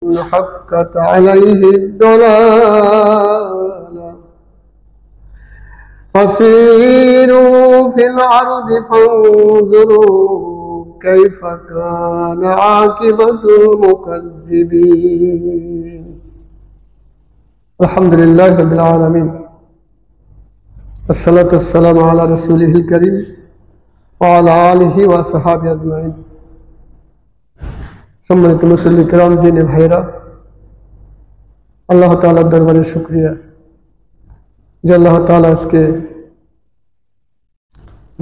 حقت عليه الضلالة فسيروا في الأرض فانظروا كيف كان عاقبة المكذبين. الحمد لله رب العالمين، الصلاة والسلام على رسوله الكريم وعلى آله وصحبه أجمعين। সম্মানিত মুসল্লি কিরাম, দিনী ভাইরা, আল্লাহ তাআলার দরবারে শুকরিয়া যে আল্লাহ তাআলা আজকে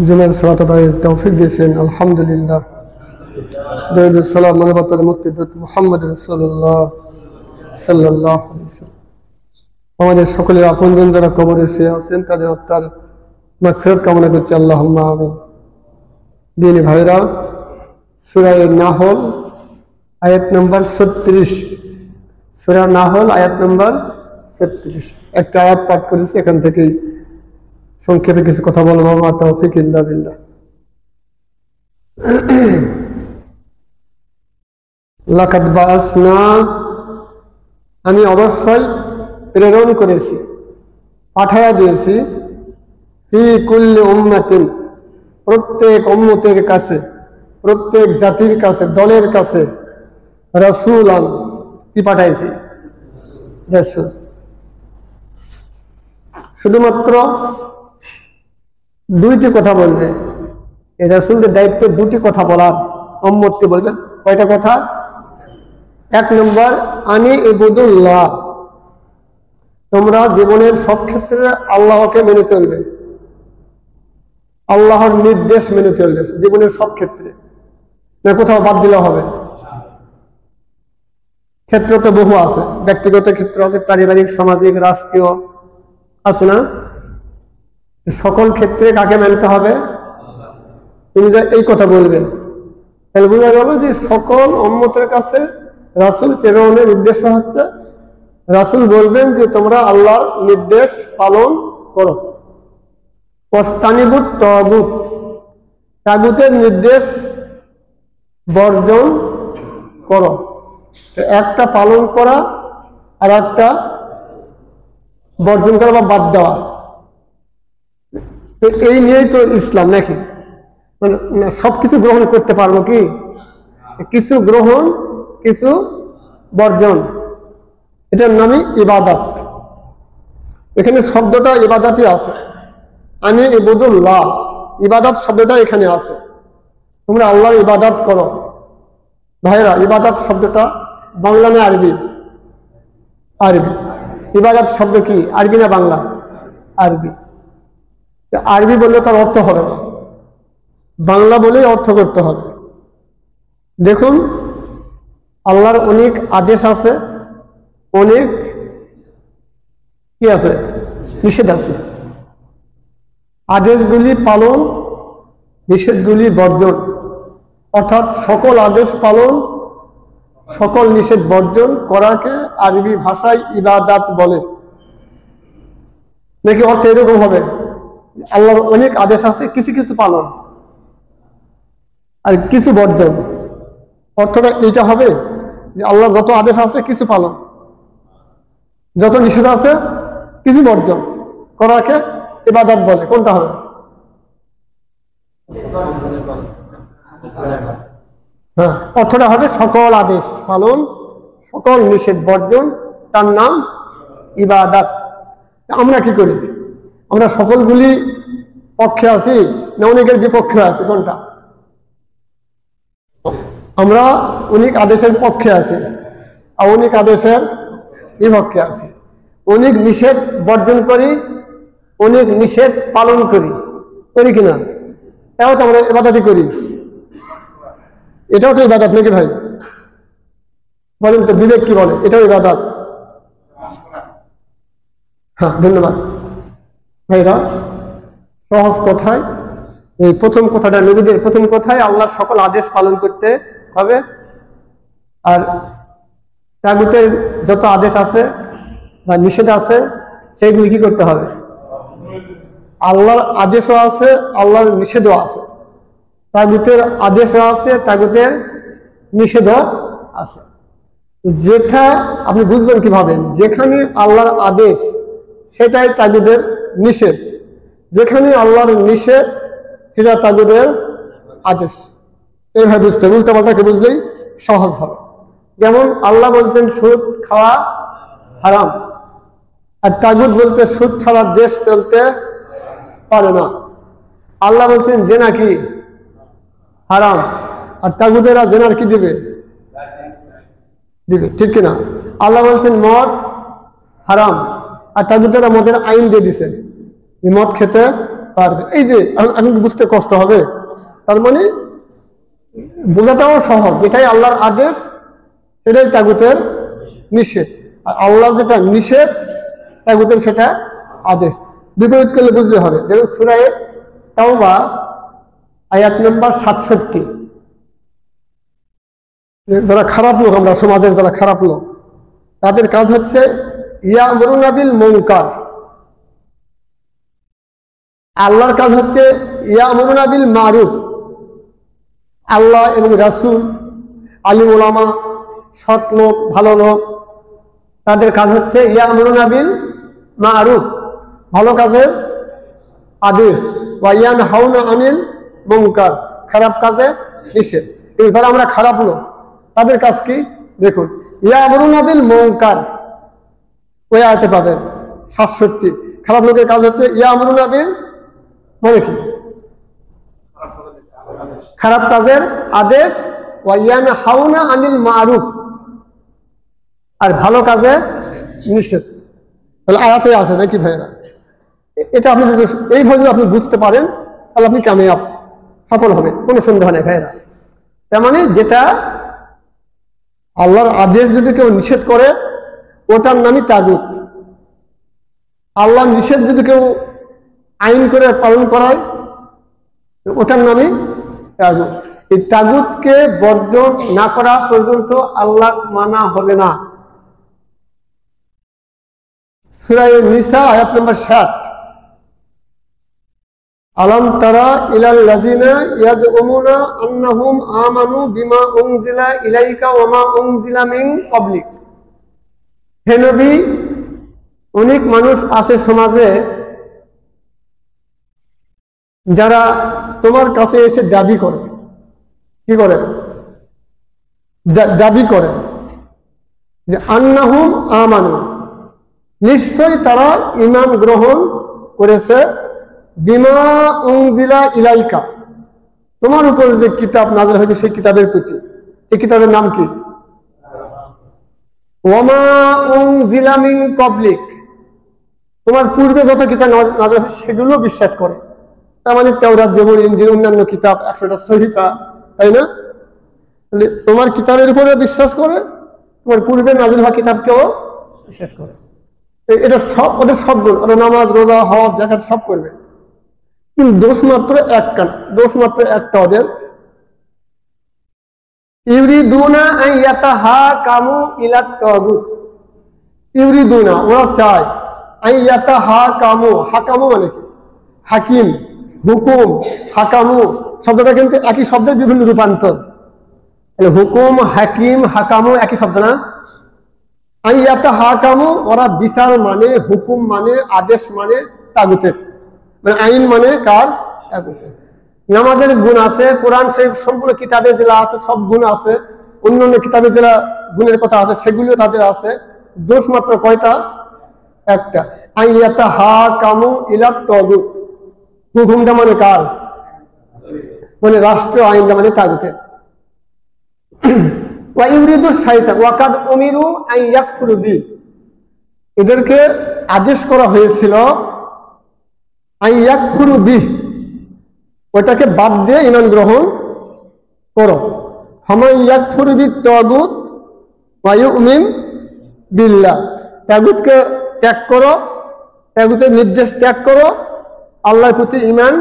জুমার সালাত আদায়ের তৌফিক দিয়েছেন। আলহামদুলিল্লাহ। দরুদ সালাম মানবতার মুক্তিদূত মুহাম্মদ রাসূলুল্লাহ সাল্লাল্লাহু আলাইহি ওয়াসাল্লাম। আমাদের সকলের আপনজন যারা কবরে শুয়ে আছেন তাদের আত্মার মাগফিরাত কামনা করছি, আল্লাহুম্মা আমিন। দিনী ভাইরা, সূরা নাহল আয়াত নম্বর 36, সূরা নাহল আয়াত নম্বর 36 একটা আয়াত পাঠ করেছি। এখান থেকেই সংক্ষেপে কিছু কথা বলবো। মা তাওফিক ইল্লা বিল্লাহ। লাকাদ বাআসনা, আমি অবশ্যই প্রেরণ করেছি, পাঠায়া দিয়েছি, ফি কুল্লি উম্মাতিন, প্রত্যেক উম্মতের কাছে, প্রত্যেক জাতির কাছে, দলের কাছে, রাসূলান, কি পাঠাইছি? রাসূল। শুধুমাত্র দুইটি কথা বলবে। এই রাসূলের দায়িত্ব দুটি কথা বলার, উম্মতকে বলবে। কয়টা কথা? এক নম্বর, আনি ইবুদুল্লাহ, তোমরা জীবনের সব ক্ষেত্রে আল্লাহকে মেনে চলবে, আল্লাহর নির্দেশ মেনে চলবে জীবনের সব ক্ষেত্রে, না কোথাও বাদ দিলে হবে? ক্ষেত্র তো বহু আছে, ব্যক্তিগত ক্ষেত্র আছে, পারিবারিক, সামাজিক, রাষ্ট্রীয় আছে না? সকল ক্ষেত্রে কাকে মানতে হবে? তুমি যে এই কথা বলবে, তাহলে বোঝা গেল যে সকল উম্মতের কাছে রাসূল প্রেরণের উদ্দেশ্য হচ্ছে রাসূল বলবেন যে তোমরা আল্লাহর নির্দেশ পালন করো। ওয়াস্তানিবুত তাগুত, তাগুতের নির্দেশ বর্জন করো। একটা পালন করা আর একটা বর্জন করা বা বাদ দেওয়া, এই নিয়েই তো ইসলাম নাকি? মানে সবকিছু গ্রহণ করতে পারবো কি? কিছু গ্রহণ, কিছু বর্জন, এটার নামই ইবাদত। এখানে শব্দটা ইবাদতই আছে। আমি ইবুদুল্লাহ, ইবাদত শব্দটা এখানে আছে। তোমরা আল্লাহর ইবাদত করো। ভাইরা, ইবাদত শব্দটা বাংলা না আরবি? আরবি। ইবাদত শব্দ কি আরবি না বাংলা? আরবি। আরবি বললে তার অর্থ হবে না, বাংলা বলেই অর্থ করতে হবে। দেখুন, আল্লাহর অনেক আদেশ আছে, অনেক কি আছে? নিষেধ আছে। আদেশগুলি পালন, নিষেধগুলি বর্জন, অর্থাৎ সকল আদেশ পালন, সকল নিষেধ বর্জন করাকে আরবি ভাষায় ইবাদত বলে। নাকি অর্থ এরকম হবে? আল্লাহর অনেক আদেশ আছে, কিছু কিছু পালন আর কিছু বর্জন। অর্থটা এইটা হবে যে আল্লাহর যত আদেশ আছে কিছু পালন, যত নিষেধ আছে কিছু বর্জন করাকে ইবাদত বলে। কোনটা হবে? হ্যাঁ, অর্থটা হবে সকল আদেশ পালন, সকল নিষেধ বর্জন, তার নাম ইবাদত। আমরা কি করি? আমরা সকলগুলি পক্ষে আছি না অনেকের বিপক্ষে আছি? কোনটা? আমরা অনেক আদেশের পক্ষে আছি আর অনেক আদেশের বিপক্ষে আছি। অনেক নিষেধ বর্জন করি, অনেক নিষেধ পালন করি, করি কিনা? এটাও তো আমরা ইবাদতই করি। এটাও তো ইবাদত নাকি ভাই? বলেন তো, বিবেক কি বলে? এটাও ইবাদত। হ্যাঁ, ধন্যবাদ ভাইরা। সহজ কথায়, এই প্রথম কথাটা, নবীদের প্রথম কথায় আল্লাহর সকল আদেশ পালন করতে হবে। আর তাগুতের যত আদেশ আছে বা নিষেধ আছে সেইগুলি কি করতে হবে? আল্লাহর আদেশও আছে, আল্লাহর নিষেধও আছে। তাগুতের আদেশও আছে, তাগুতের নিষেধও আছে। যেটা আপনি বুঝবেন কিভাবে, যেখানে আল্লাহর আদেশ সেটাই তাগুদের নিষেধ, যেখানে আল্লাহর নিষেধ সেটা তাগুদের আদেশ। এইভাবে বুঝতে হবে, উল্টাপাল্টাকে বুঝলেই সহজ হবে। যেমন আল্লাহ বলছেন সুদ খাওয়া হারাম, আর তাগুদ বলছে সুদ ছাড়া দেশ চলতে পারে না। আল্লাহ বলছেন জেনা কি হারাম, আর তাগুদেরা জেনার কি দিবে দিবে, ঠিক কিনা? আল্লাহ বলছেন মদ হারাম, আর তাগুদেরা মদের আইন দিয়ে দিচ্ছেন মদ খেতে পারবে। এই যে আমি বুঝতে কষ্ট হবে, তার মানে বোঝাটাও সহজ, যেটাই আল্লাহর আদেশ সেটাই তাগুতের নিষেধ, আর আল্লাহ যেটা নিষেধ তাগুতের সেটা আদেশ। বিপরীত করলে বুঝলে হবে। দেখুন সূরা তাওবা আয়াত নম্বর 67। যারা খারাপ লোক, আমরা সমাজের যারা খারাপ লোক, তাদের কাজ হচ্ছে ইয়ামুরুনা বিল মুনকার, আল্লাহর কাজ হচ্ছে ইয়ামুরুনা বিল মারুফ। আল্লাহ এবং রাসূল, আলিম উলামা, সৎ লোক, ভালো লোক, তাদের কাজ হচ্ছে ইয়ামুরুনা বিল মারুফ, ভালো কাজের আদেশ, ওয়া ইয়ানহাউনা আনিল মুনকার, খারাপ কাজে নিষেধ। কিন্তু যারা আমরা খারাপ লোক, তাদের কাজ কি দেখুন, ইয়ামুরুনা বিল মুনকার, ওই আয়াতে পাবেন 67। খারাপ লোকের কাজ হচ্ছে ইয়ামুরুনা বিল মানে কি খারাপ কাজের আদেশ, ওয়া ইয়ানহাউনা আনিল মারুফ, আর ভালো কাজে নিষেধ। তাহলে আয়াতে আছে নাকি ভাইয়েরা? এটা আপনি যদি এইভাবে আপনি বুঝতে পারেন তাহলে আপনি কামিয়াব, সফল হবে, কোনো সন্দেহ নেই ভাইয়েরা। তার মানে যেটা আল্লাহর আদেশ যদি কেউ নিষেধ করে ওটার নামই তাগুত। আল্লাহর নিষেধ যদি কেউ আইন করে পালন করায় ওটার নামই তাগুত। এই তাগুতকে বর্জন না করা পর্যন্ত আল্লাহ মানা হবে না। সূরা নিসা আয়াত নম্বর 60, আলাম তারা ইলাল লাযিনা ইয়াজউমুনা আন্নাহুম আমানু বিমা উনজিলা ইলাইকা ওয়া মা উনজিলা মিন ক্বাবলিক। হে নবী, অনেক মানুষ আছে সমাজে যারা তোমার কাছে এসে দাবি করে, কি করে দাবি করে যে আন্নাহুম আমানু, নিশ্চয়ই তারা ঈমান গ্রহণ করেছে, বিমা উনজিলা ইলাইকা, তোমার উপর যে কিতাব নাযিল হয়েছে সেই কিতাবের প্রতি। এই কিতাবের নাম কি? ওয়া মা উনজিলা মিন ক্বাবলিক, তোমার পূর্বে যত কিতাব নাযিল হয়েছে সেগুলো বিশ্বাস করে। তার মানে তাওরাত, জবুর, ইনজিল, অন্যান্য কিতাব, 100টা সহিফা, তাই না? তোমার কিতাবের উপরে বিশ্বাস করে, তোমার পূর্বে নাযিল হওয়া কিতাবকেও বিশ্বাস করে। এটা সব ওদের সব গুণ, ওরা নামাজ, রোজা, হজ, যাকাত সব করবে, কিন্তু দোষ মাত্র একটা, দোষ মাত্র একটা ওদের, ইউরিদুনা আন ইয়াতাহাকামু ইলাত তাগুত। ইউরিদুনা, ওরা চায়, আন ইয়াতাহাকামু, হাকামু মানে কি? হাকিম, হুকুম, হাকামু শব্দটা কিন্তু একই শব্দের বিভিন্ন রূপান্তর। হুকুম, হাকিম, হাকামু একই শব্দ না? আন ইয়াতাহাকামু, ওরা বিচার মানে, হুকুম মানে, আদেশ মানে তাগুতের, মানে আইন মানে কার? তাগুতের। নামাজের গুণ আছে, কোরআন শরীফ সবগুলো কিতাবে যেটা আছে সব গুণ আছে, অন্যান্য কিতাবে যেটা গুণের কথা আছে সেগুলো তাদের আছে, দোষ মাত্র কয়টা? একটা। আন ইয়াতাহাকামু ইলাত তাগুত, হুকুমটা মানে কার? মানে রাষ্ট্রীয় আইনটা মানে তাগুতের। ওয়া ইউরিদু শাইতান ওয়া কাদ উমিরু আন ইয়াকফুরু বি, এদেরকে আদেশ করা হয়েছিল আন ইয়াকফুরু বি, ওটাকে বাদ দিয়ে ঈমান গ্রহণ করো। ফামান ইয়াকফুরু বিত তাগুত ওয়া ইউমিন বিল্লাহ, তাগুতকে ত্যাগ করো, তাগুতের নির্দেশ ত্যাগ করো, আল্লাহর প্রতি ঈমান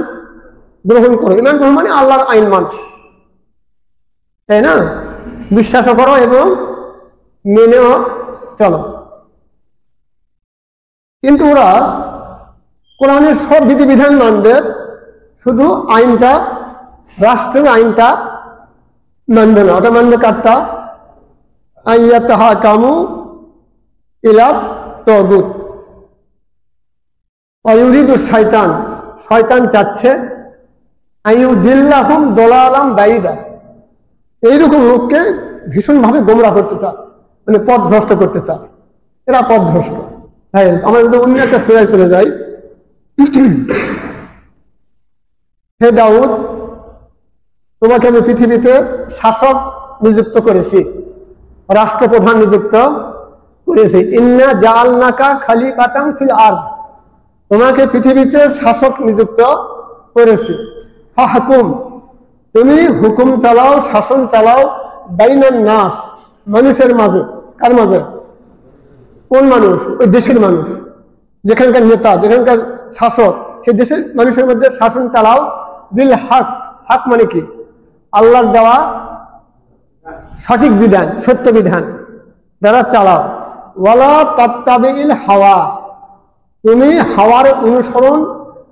গ্রহণ করো। ঈমান গ্রহণ মানে আল্লাহর আইন মানো, তাই না? বিশ্বাস করো এবং মেনেও চলো। কিন্তু ওরা কোরআনের সব বিধিবিধান মানবে, শুধু আইনটা, রাষ্ট্রের আইনটা মানবে না। ওটা মানবে কারটা? আইয়াতাহাকামু ইলা তাগুত ওয়ায়ুরিদু শয়তান, শয়তান চাচ্ছে আইয়ুদিল্লাহুম দালালাম বাঈদা, এইরকম লোককে ভীষণভাবে গোমরা করতে চায়, মানে পথভ্রষ্ট করতে চায়। এরা পথভ্রষ্ট। হ্যাঁ, আমরা যদি অন্য একটা সূরায় চলে যাই, হে দাউদ, তোমাকে আমি পৃথিবীতে শাসক নিযুক্ত করেছি, রাষ্ট্রপ্রধান নিযুক্ত করেছি। ইন্না জাআলনাকা খলিফাতান ফিল আরদ, তোমাকে পৃথিবীতে শাসক নিযুক্ত করেছি। ফাহকুম, তুমি হুকুম চালাও, শাসন চালাও, বাইনান নাস, মানুষের মাঝে। কার মাঝে? কোন মানুষ? ওই দেশের মানুষ, যেখানকার নেতা, যেখানকার শাসক, সেই দেশের মানুষের মধ্যে শাসন চালাও। বিল হক, হক মানে কি? আল্লাহর দেওয়া সঠিক বিধান, সত্য বিধান দ্বারা চালাও। ওয়ালা তাত্তাবিল হাওয়া, তুমি হাওয়ার অনুসরণ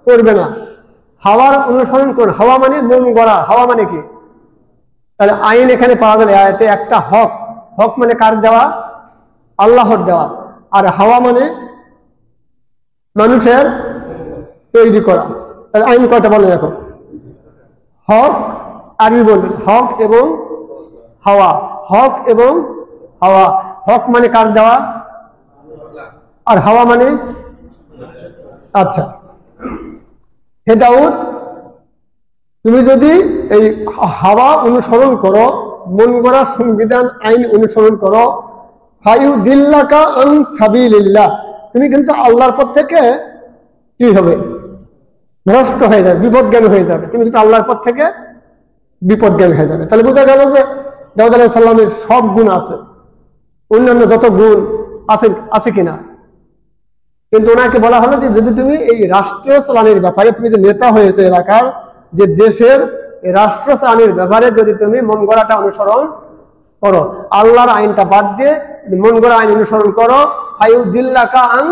করবে না। হাওয়ার অনুসরণ করো। হাওয়া মানে মন গড়া। হাওয়া মানে কি? তাহলে আইন এখানে পাওয়া গেলে আয়াতে একটা হক। হক মানে কার দেওয়া? আল্লাহর দেওয়া। আর হাওয়া মানে মানুষের তৈরি করা। তাহলে আইন কয়টা বলেন এখন? হক, আরবি বলবেন হক এবং হাওয়া। হক এবং হাওয়া। হক মানে কার দেওয়া, আর হাওয়া মানে? আচ্ছা, হে দাউদ, তুমি যদি এই হাওয়া অনুসরণ করো, মন গড়া সংবিধান আইন অনুসরণ করো, ফায়ুদিল্লাকা আন সাবিলিল্লাহ, তুমি কিন্তু আল্লাহর পথ থেকে কি হবে? ভ্রষ্ট হয়ে যাবে, বিপদগামী হয়ে যাবে। তুমি কিন্তু আল্লাহর পথ থেকে বিপদগামী হয়ে যাবে। তাহলে বোঝা গেল যে দাউদ আলাইহিস সালামের সব গুণ আছে, অন্যান্য যত গুণ আছে কিনা। কিন্তু ওনাকে বলা হলো যে যদি তুমি এই রাষ্ট্র চালানোর ব্যাপারে, তুমি যে নেতা হয়েছে এলাকার, যে দেশের রাষ্ট্র চালানোর ব্যাপারে যদি তুমি মন গড়াটা অনুসরণ করো, আল্লাহর আইনটা বাদ দিয়ে মন গড়া আইন অনুসরণ করো, ফায়ুদিল্লাকা আন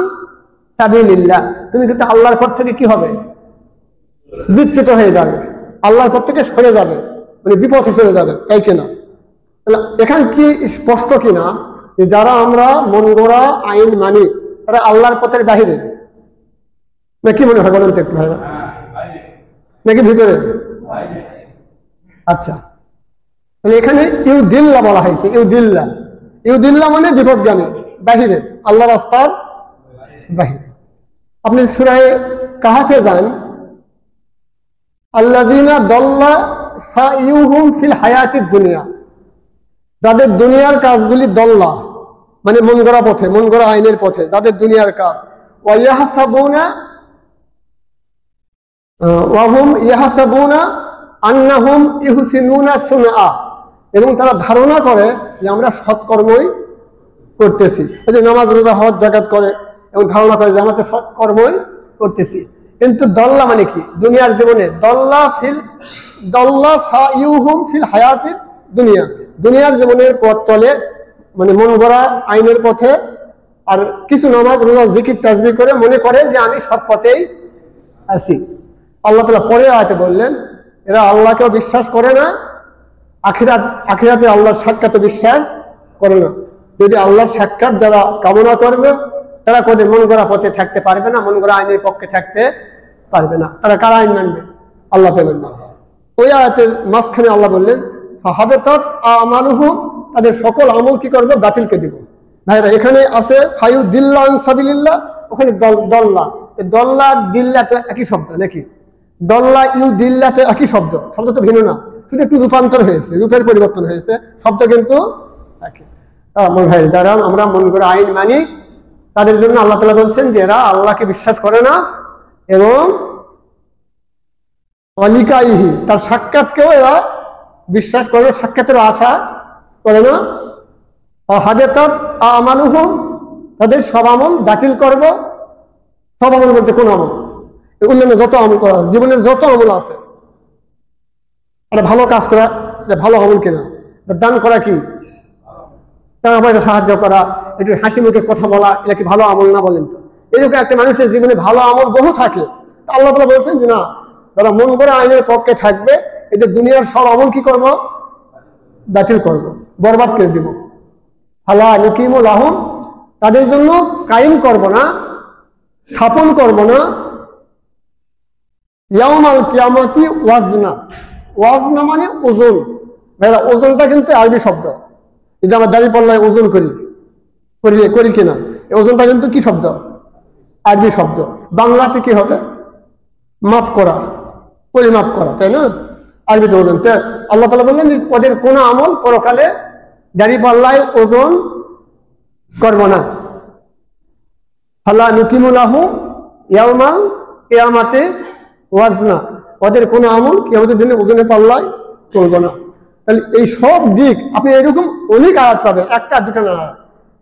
সাবিলিল্লাহ, তুমি কিন্তু আল্লাহর পথ থেকে কি হবে? বিচ্যুত হয়ে যাবে, আল্লাহর পথ থেকে সরে যাবে, মানে বিপথে চলে যাবে। তাই কিনা? এখানে কি স্পষ্ট কিনা যে যারা আমরা মন গড়া আইন মানি তারা আল্লাহর পথের বাহিরে? নাকি মনে হয় বলেন তো একটু ভাইরা? নাকি ভিতরে? আচ্ছা, তাহলে এখানে ইউদিল্লা বলা হয়েছে। ইউদিল্লা, ইউদিল্লা মানে বিপদগামী, বাহিরে, আল্লাহ রাস্তার বাহিরে। আপনি সূরা কাহাফে যান, আল্লাযিনা দাল্লা সাইয়ুহুম ফিল হায়াতিদ দুনিয়া, যাদের দুনিয়ার কাজগুলি দল্লা মানে মন গড়া পথে, মন গড়া আইনের পথে, যাদের দুনিয়ার কাজ। ওয়াহুম ইয়াহসাবুনা আন্নাহুম ইহসিনুনা সুনআ, এবং তারা ধারণা করে যে আমরা সৎকর্মই করতেছি। এই যে নামাজ, রোজা, হজ, যাকাত করে এবং ধারণা করে যে আমরা তো সৎকর্মই করতেছি। কিন্তু দল্লা মানে কি? দুনিয়ার জীবনে দল্লা সাইয়ুহুম ফিল হায়াতিদ দুনিয়া, দুনিয়ার জীবনের পথ চলে মানে মন গড়া আইনের পথে, আর কিছু নামাজ, রোজা, জিকির, তাসবিহ করে মনে করে যে আমি সৎ পথেই আছি। আল্লাহ তাআলা পরে আয়াতে বললেন এরা আল্লাহকেও বিশ্বাস করে না, আখিরাতে আল্লাহর সাক্ষাৎ বিশ্বাস করে না। যদি আল্লাহর সাক্ষাৎ যারা কামনা করবে তারা কোনদিন মন গড়া পথে থাকতে পারবে না, মন গড়া আইনের পক্ষে থাকতে পারবে না। তারা কার আইন মানবে? আল্লাহ তাআলার মানবে। ওই আয়াতের মাঝখানে আল্লাহ বললেন ফাহাবাতাত আমালুহুম, তাদের সকল আমল কি করবে? বাতিলকে দিব। ভাইরা, এখানে আছে ফায়ুদিল্লা আন সাবিলিল্লাহ, ওখানে দল্লা। দল্লা দিল্লা তো একই শব্দ নাকি? দল্লা ইউদিল্লা তো একই শব্দ, শব্দ তো ভিন্ন না, শুধু একটু রূপান্তর হয়েছে, রূপের পরিবর্তন হয়েছে, শব্দ কিন্তু একই। আমার ভাই, যারা আমরা মন করে আইন মানি তাদের জন্য আল্লাহ তাআলা বলছেন যে এরা আল্লাহকে বিশ্বাস করে না এবং অলিকাইহি, তার সাক্ষাৎকেও এরা বিশ্বাস করে, সাক্ষাতের আশা করে না। হাবেতাত আমালুহুম, তাদের সব আমল বাতিল করব। সব আমল বলতে কোন আমল? অন্যান্য যত আমল করা, জীবনের যত আমল আছে, একটা ভালো কাজ করা, এটা ভালো আমল কিনা? দান করা কি? এটা সাহায্য করা, একটু হাসি মুখে কথা বলা, এটা কি ভালো আমল না? বলেন তো। এরকম একটা মানুষের জীবনে ভালো আমল বহু থাকে। আল্লাহ তাআলা বলছেন যে না, যারা মন গড়া আইনের পক্ষে থাকবে এদের দুনিয়ার সব আমল কি করব? বাতিল করব, বরবাদ করে দিব। ফালা নুকিমু লাহুম, তাদের জন্য কায়েম করব না, স্থাপন করব না ইয়াউমাল কিয়ামতি ওয়াজনা। ওয়াজনা মানে ওজন। ভাইরা ওজনটা কিন্তু আরবি শব্দ। এই যে আমরা দাঁড়িয়ে পাল্লায় ওজন করি কিনা, এই ওজনটা কিন্তু কি শব্দ? আরবি শব্দ। বাংলাতে কি হবে? মাপ করা, পরিমাপ করা, তাই না? আরবিতে ওজন। আল্লাহ তাআলা বললেন যে ওদের কোন আমল পরকালে দাঁড়িয়ে পাল্লায় ওজন করব না। ফালা নুকিমু লাহু ইয়াউমাল কিয়ামাতি ওয়াজনা, ওদের কোন আমল কিয়ামতের দিনে ওজনের পাল্লায় চলবে না। তাহলে এই সব দিক আপনি এরকম অনেক আয়াত পাবেন, একটা দুটো না,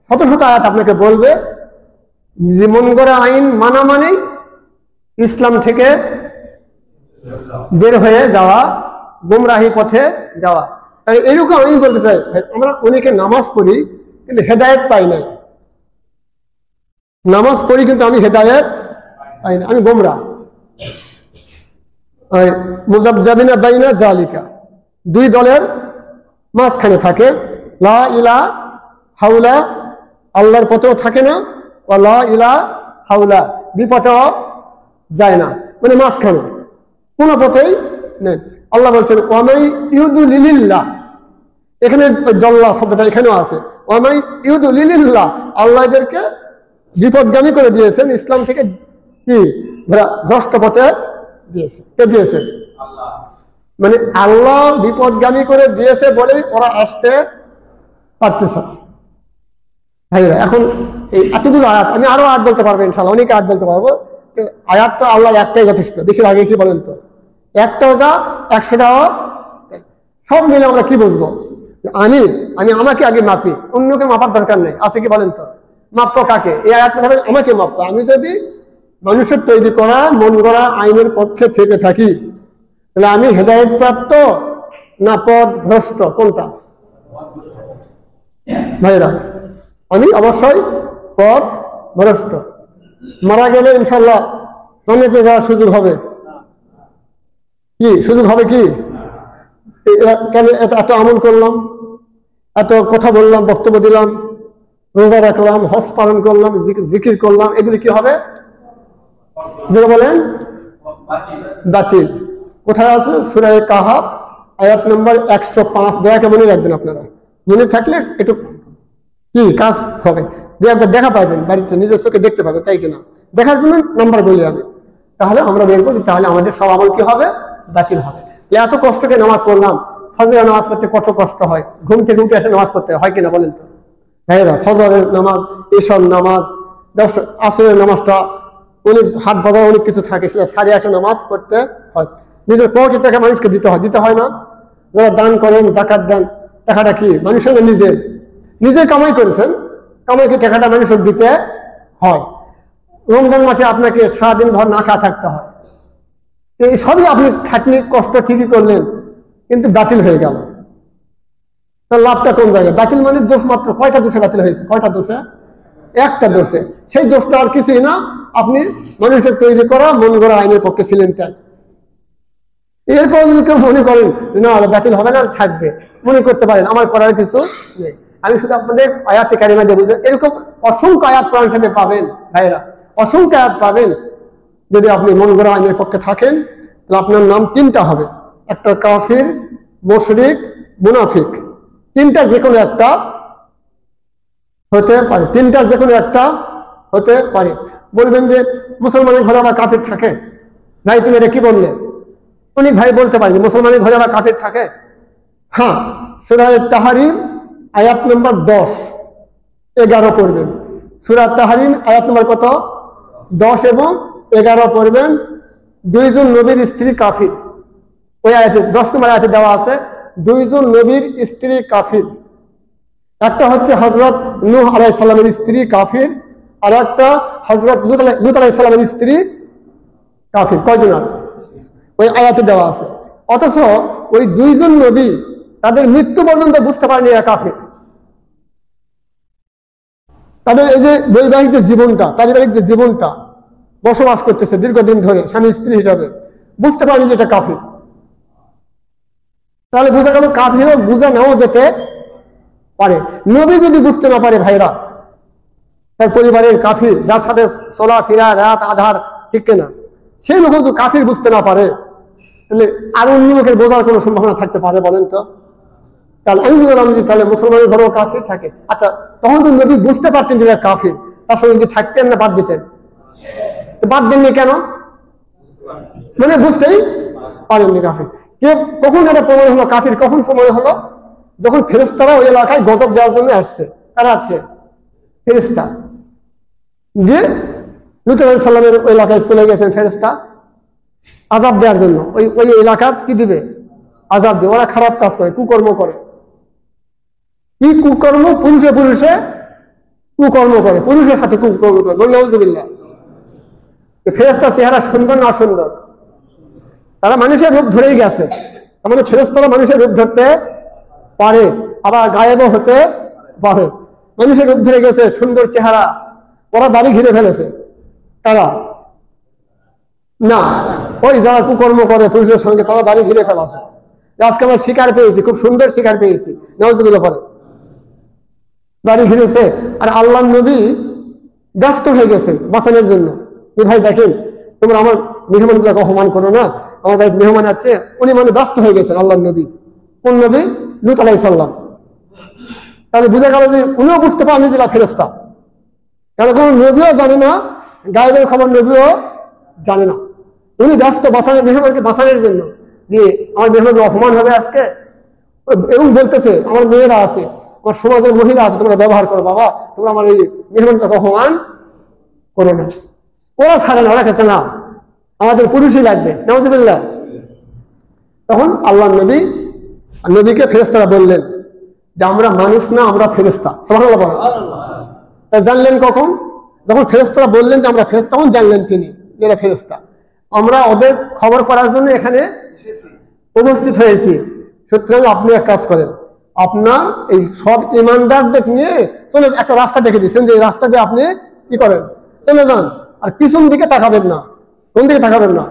শত শত আয়াত আপনাকে বলবে যে মন গড়া আইন মানা মানেই ইসলাম থেকে বের হয়ে যাওয়া, গুমরাহি পথে যাওয়া। তাহলে এরকম আমি বলতে চাই, আমরা অনেকে নামাজ পড়ি কিন্তু হেদায়েত পাই নাই। নামাজ পড়ি কিন্তু আমি হেদায়েত পাই না, আমি গুমরাহ। মুযাবযাবিনা বাইনা যালিকা, দুই দলের মাঝখানে থাকে। লা ইলাহা হাউলা, আল্লাহর পথেও থাকে না, ওয়া লা ইলাহা হাউলা, বিপথেও যায় না, মানে মাঝখানে কোন পথেই নেই। আল্লাহ বলছেন ওয়ামাই ইউদুলিল্লাহ, এখানে দল্লা শব্দটা এখানেও আছে। ওয়ামাই ইউদুলিল্লাহ, আল্লাহ এদেরকে বিপদগামী করে দিয়েছেন, ইসলাম থেকে কি ভ্রষ্ট পথে দিয়েছে। কে দিয়েছে? আল্লাহ। মানে আল্লাহ বিপদগামী করে দিয়েছে বলে ওরা আসতে পারতেছে না। ভাইরা এখন এই এতগুলো আয়াত, আমি আরো আয়াত বলতে পারবো ইনশাআল্লাহ, অনেক আয়াত বলতে পারবো। আয়াত তো আল্লাহর একটাই যথেষ্ট, বেশির আগে কি বলেন তো? একটাও যা, 100টাও। সব মিলে আমরা কি বুঝবো? আমি আমাকে আগে মাপি, অন্যকে মাপার দরকার নেই। আছে কি বলেন তো? মাপবো কাকে? এই আয়াত হবে আমাকে মাপবো। আমি যদি মানুষের তৈরি করা মন গড়া আইনের পক্ষে থেকে থাকি, তাহলে আমি হেদায়েত প্রাপ্ত না পথ ভ্রষ্ট? কোনটা ভাইরা? আমি অবশ্যই পথ ভ্রষ্ট। মারা গেলে ইনশাল্লাহ জান্নাতে যাওয়ার সুযোগ হবে কি? সুযোগ হবে কি? কেন এত আমল করলাম, এত কথা বললাম, বক্তব্য দিলাম, রোজা রাখলাম, হজ পালন করলাম, জিকির করলাম, এগুলি কি হবে? যেটা বলেন বাতিল। কোথায় আছে? সূরা কাহাফ আয়াত নম্বর 105। দয়াকে মনে রাখবেন, আপনারা মনে থাকলে একটু কি কাজ হবে। যে একবার দেখা পাবেন বাড়িতে, নিজের চোখে দেখতে পাবে, তাই কিনা? দেখার জন্য নাম্বার বলি আমি, তাহলে আমরা দেখবো যে তাহলে আমাদের সব আমল কি হবে? বাতিল হবে। এত কষ্ট করে নামাজ পড়লাম, ফজরের নামাজ পড়তে কত কষ্ট হয়, ঘুম থেকে উঠে এসে নামাজ পড়তে হয় কিনা বলেন তো? ভাইরা ফজরের নামাজ, এসব নামাজ, আসরের নামাজটা অনেক হাত বাঁধা, অনেক কিছু থাকে, সেটা সারিয়ে আসে নামাজ পড়তে হয়। নিজের পকেটের টাকা মানুষকে দিতে হয় না? যারা দান করেন, যাকাত দেন, টাকাটা কি মানুষের নিজে কামাই করেছেন, কামাইকে টাকাটা মানুষের দিতে হয়। রমজান মাসে আপনাকে সারাদিন ভর না খাওয়া থাকতে হয়। এই সবই আপনি খাটনি কষ্ট ঠিকই করলেন, কিন্তু বাতিল হয়ে গেল। তার লাভটা কোন জায়গায়? বাতিল মানে দোষ মাত্র। কয়টা দোষে বাতিল হয়েছে? কয়টা দোষে? একটা দোষে। সেই দোষটা আর কিছুই না, আপনি মানুষের তৈরি করা মন গড়া আইনের পক্ষে ছিলেন। তাই এরপর যদি কেউ মনে করেন না বাতিল হবে না, থাকবে, মনে করতে পারেন, আমার করার কিছু নেই। আমি শুধু আপনাদের আয়াতে কারিমা দিয়ে বুঝবেন, এরকম অসংখ্য আয়াত কোরআন শরীফে পাবেন ভাইরা, অসংখ্য আয়াত পাবেন। যদি আপনি মন গড়া আইনের পক্ষে থাকেন, তাহলে আপনার নাম তিনটা হবে, একটা কাফির, মুশরিক, মুনাফিক। তিনটা যে কোনো একটা হতে পারে, তিনটার যে কোনো একটা হতে পারে। বলবেন যে মুসলমানের ঘরে আবার কাফির থাকে, ভাই তুমি এটা কি বললে? অনেক ভাই বলতে পারেন মুসলমানের ঘরে আবার কাফির থাকে। হ্যাঁ, সূরা তাহরিম আয়াত নম্বর 10, 11 পড়বেন। সূরা তাহরিম আয়াত নম্বর কত? 10 এবং 11 পড়বেন। দুইজন নবীর স্ত্রী কাফির, ওই আয়াতে 10 নম্বর আয়াতে দেওয়া আছে দুইজন নবীর স্ত্রী কাফির। একটা হচ্ছে হযরত নূহ আলাইহিস সালামের স্ত্রী কাফির, আর একটা হযরত লূত আলাইহিস সালামের স্ত্রী কাফির। কয়জন? ওই আয়াতে দেওয়া আছে। অথচ ওই দুইজন নবী তাদের মৃত্যু পর্যন্ত বুঝতে পারেনি এরা কাফির। তাদের এই যে বৈবাহিক যে জীবনটা, পারিবারিক যে জীবনটা বসবাস করতেছে দীর্ঘদিন ধরে স্বামী স্ত্রী হিসাবে, বুঝতে পারেনি যে এটা কাফির। তাহলে বোঝা গেল কাফিরও বুঝা নাও যেতে পারে। নবী যদি বুঝতে না পারে ভাইরা, তার পরিবারের কাফির যার সাথে চলাফেরা রাত আধার, ঠিক কিনা, সেই লোক যদি কাফির বুঝতে না পারে, তাহলে আর অন্য লোকের বোঝার কোনো সম্ভাবনা থাকতে পারে বলেন তো? তাহলে আমি বললাম যে তাহলে মুসলমানের ঘরেও কাফির থাকে। আচ্ছা, তখন তো নবী বুঝতে পারতেন যে কাফির, তার সঙ্গে কি থাকতেন না বাদ দিতেন? বাদ দেননি কেন? মানে বুঝতেই পারেননি কাফির। কে কখন এটা প্রমাণ হলো কাফির? কখন প্রমাণ হলো? যখন ফেরেশতারা ওই এলাকায় গজব দেওয়ার জন্য আসছে। কারা আসছে? ফেরেশতা। যে লূত আলাইহিস সালামের ওই এলাকায় চলে গেছেন ফেরেশতা আযাব দেওয়ার জন্য। ওই এলাকা কি দিবে? আযাব দেবে। ওরা খারাপ কাজ করে, কুকর্ম করে। কি কুকর্ম? পুরুষে পুরুষে কুকর্ম করে, পুরুষের সাথে কুকর্ম করে। নাউযুবিল্লাহ। ফেরেশতার চেহারা সুন্দর না অসুন্দর? তারা মানুষের রূপ ধরেই গেছে, তার মানে ফেরেশতারা মানুষের রূপ ধরতে পারে, আবার গায়েবও হতে পারে। মানুষের রূপ ধরে গেছে, সুন্দর চেহারা, ওরা বাড়ি ঘিরে ফেলেছে। তারা না, ওই যারা কুকর্ম করে পুরুষের সঙ্গে, তারা বাড়ি ঘিরে ফেলেছে। আজকে আমরা শিকার পেয়েছি, খুব সুন্দর শিকার পেয়েছি। নাউযুবিল্লাহ পরে বাড়ি ঘিরেছে। আর আল্লাহর নবী ব্যস্ত হয়ে গেছেন বাঁচানোর জন্য। ভাই দেখেন, তোমরা আমার মেহমানগুলোকে অপমান করো না, আমার ভাই মেহমান আছে। উনি মানে ব্যস্ত হয়ে গেছেন আল্লাহর নবী। কোন নবী? লূত আলাইহিস সালাম। তাহলে বুঝা গেল যে উনিও বুঝতে পারেন যে ফেরেশতা, কারণ কোন নবীও জানে না, গায়েবের খবর নবীও জানে না। উনি ব্যস্ত বাঁচানোর, মেহমানকে বাঁচানোর জন্য, যে আমার মেহমানকে অপমান হবে আজকে। এবং বলতেছে আমার মেয়েরা আছে, আমার সমাজের মহিলা আছে, তোমরা ব্যবহার করো বাবা, তোমরা আমার এই মেহমানকে অপমান করো না। ওরা ছাড়ে না, ওরা খেতে না, আমাদের পুরুষই লাগবে। নাউযুবিল্লাহ। তখন আল্লাহর নবীকে ফেরেশতারা বললেন যে আমরা মানুষ না, আমরা ফেরেশতা। সুবহানাল্লাহ বলেন। জানলেন কখন? যখন ফেরেশতারা বললেন যে আমরা ফেরেশতা, তখন জানলেন তিনি যে এরা ফেরেশতা। আমরা ওদের খবর করার জন্য এখানে উপস্থিত হয়েছি। সুতরাং আপনি এক কাজ করেন, আপনার এই সব ইমানদারদের নিয়ে চলে একটা রাস্তা দেখে দিচ্ছেন, যে এই রাস্তা দিয়ে আপনি কি করেন, চলে যান, আর পিছন দিকে তাকাবেন না। কোন দিকে তাকাবেন না?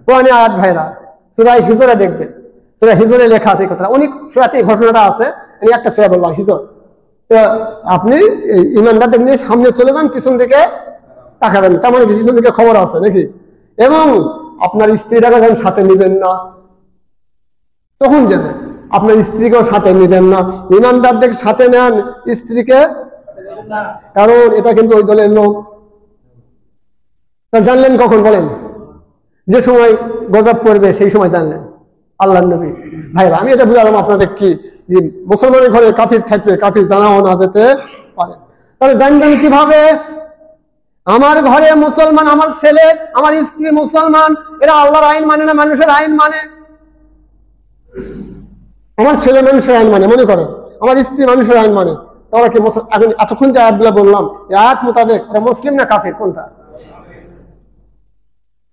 কোরআনে আয়াত ভাইরা, সূরা হিজরে দেখবেন, সূরা হিজরে লেখা আছে কথা। অনেক সূরাতে এই ঘটনাটা আছে, আমি একটা সূরা বললাম হিজর। তো আপনি ইমানদারদের নিয়ে সামনে চলে যান, পিছন দিকে তাকাবেন। তার মানে পিছন দিকে খবর আছে নাকি? এবং আপনার স্ত্রীটাকে যেন সাথে নিবেন না। তখন যেন আপনার স্ত্রীকেও সাথে নিবেন না। ইমানদারদের সাথে নেন, স্ত্রীকে, কারণ এটা কিন্তু ওই দলের লোক। জানলেন কখন বলেন? যে সময় গজব পড়বে সেই সময় জানলেন আল্লাহর নবী। ভাইরা, আমি এটা বুঝালাম আপনাদের কি, যে মুসলমানের ঘরে কাফির থাকবে, কাফির জানাও না যেতে পারে। তাহলে জানবেন কিভাবে? আমার ঘরে মুসলমান, আমার ছেলে, আমার স্ত্রী মুসলমান, এরা আল্লাহর আইন মানে না মানুষের আইন মানে? আমার ছেলে মানুষের আইন মানে, মনে করেন আমার স্ত্রী মানুষের আইন মানে, তাহলে কি এখন এতক্ষণ যে আয়াতগুলো বললাম, আয়াত মোতাবেক এরা মুসলিম না কাফির? কোনটা?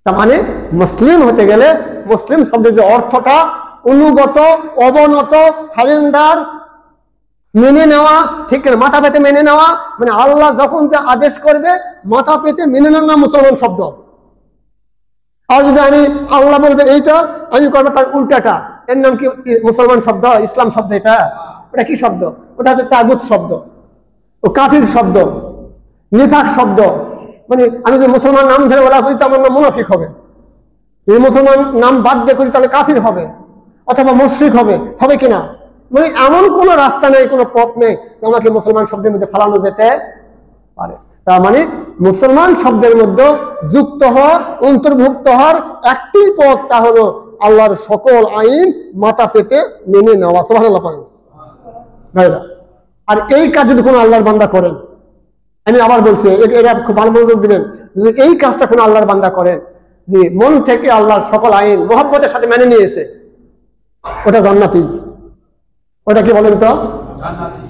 তার মানে মুসলিম হতে গেলে, মুসলিম শব্দের যে অর্থটা, অনুগত, অবনত, সারেন্ডার, মেনে নেওয়া, ঠিক না, মাথা পেতে মেনে নেওয়া, মানে আল্লাহ যখন যে আদেশ করবে মাথা পেতে মেনে নেন না মুসলমান শব্দ। আর যদি আমি আল্লাহ বলবে এইটা, আমি করবো তার উল্টাটা, এর নাম কি মুসলমান শব্দ, ইসলাম শব্দ? এটা ওটা কি শব্দ? ওটা হচ্ছে তাগুত শব্দ, ও কাফির শব্দ, নিফাক শব্দ। মানে আমি যদি মুসলমান নাম ধরে বলা করি, তো আমার নাম মুনাফিক হবে। যদি মুসলমান নাম বাদ দিয়ে করি, তাহলে কাফির হবে, অথবা মুশরিক হবে, হবে কিনা? মানে এমন কোন রাস্তা নেই, কোনো পথ নেই আমাকে মুসলমান শব্দের মধ্যে ফেলানো যেতে পারে। তার মানে মুসলমান শব্দের মধ্যে যুক্ত হওয়ার, অন্তর্ভুক্ত হওয়ার একটি পথ, তা হলো আল্লাহর সকল আইন মাথা পেতে মেনে নেওয়া। সুবহানাল্লাহ পড়েন ভাইরা। আর এই কাজ যদি কোনো আল্লাহর বান্দা করেন, আমি আবার বলছি, এটা খুব ভালো মনোযোগ দিবেন, যদি এই কাজটা কোনো আল্লাহর বান্দা করেন, যে মন থেকে আল্লাহর সকল আইন মহব্বতের সাথে মেনে নিয়েছে, ওটা জান্নাতি। ওটা কি বলেন তো?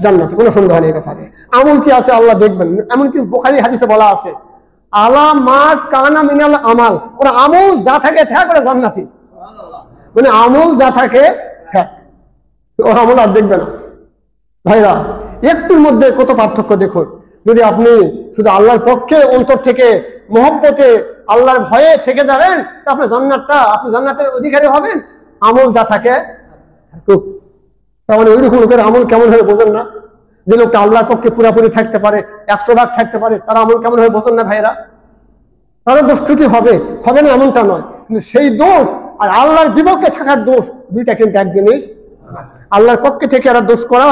জান্নাতি, কোনো সন্দেহ নেই ব্যাপারে। আমল কি আছে আল্লাহ দেখবেন। এমনকি বুখারী হাদিসে বলা আছে, আলা মা কানা মিনাল আমাল, ওরা আমল যা থাকে তা করে জান্নাতি। মানে আমল যা থাকে হ্যাঁ, ওর আমল আর দেখবে না। ভাইরা, একটুর মধ্যে কত পার্থক্য দেখুন। যদি আপনি শুধু আল্লাহর পক্ষে অন্তর থেকে মহব্বতে আল্লাহর ভয়ে থেকে যাবেন, তা আপনার জান্নাতটা, আপনি জান্নাতের অধিকারী হবেন। আমল যা থাকে থাকুক। তাহলে ওইরকম লোকের আমল কেমন হয় বোঝেন না? যে লোকটা আল্লাহর পক্ষে পুরাপুরি থাকতে পারে, 100 ভাগ থাকতে পারে, তার আমল কেমন হয় বোঝেন না ভাইরা? তারও দোষ ত্রুটি হবে, হবে না এমনটা নয়, কিন্তু সেই দোষ আর আল্লাহর বিপক্ষে থাকার দোষ দুইটা কিন্তু এক জিনিস। আল্লাহর পক্ষে থেকে আর দোষ করা